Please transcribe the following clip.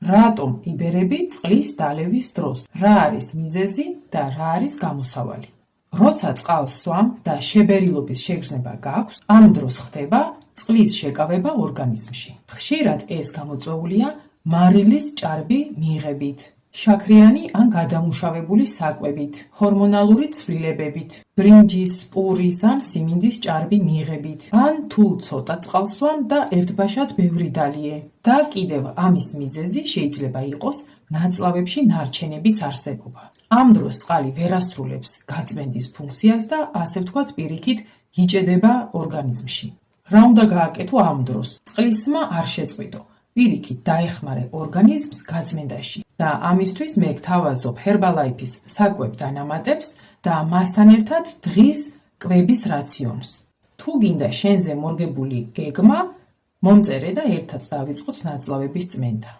რატომ იბერები წყლის დალევის დროს? რა არის მიზეზი და რა არის გამოსავალი? როცა წყალს სვამ და შებერილობის შეგრძნება გაქვს, ამ დროს ხდება წყლის შეკავება ორგანიზმში. ხშირად ეს გამოწვეულია მარილის ჭარბი მიღებით, შაქრიანი ან გადამუშავებული საკვებით, ჰორმონალური ცვლილებებით, ბრინჯის, პურის ან სიმინდის ჭარბი მიღებით, ან თუ ცოტა წყალს სვამ და ერთბაშად ბევრი დალიე. და კიდევ ამის მიზეზი შეიძლება იყოს ნაწლავებში ნარჩენების არსებობა. ამ დროს წყალი ვერ ასრულებს გაწმენდის ფუნქციას და ასე ვთქვათ პირიქით იჭედება ორგანიზმში. რა უნდა გააკეთო ამ დროს? წყლის სმა არ შეწყვიტო. პირიქით დაეხმარე ორგანიზმს გაწმენდაში და ამისთვის მე გთავაზობ Herbalife-ის საკვებ დანამატებს და მასთან ერთად დღის კვების რაციონს. თუ გინდა შენზე მორგებული გეგმა, მომწერე და ერთად დავიწყოთ ნაწლავების წმენდა.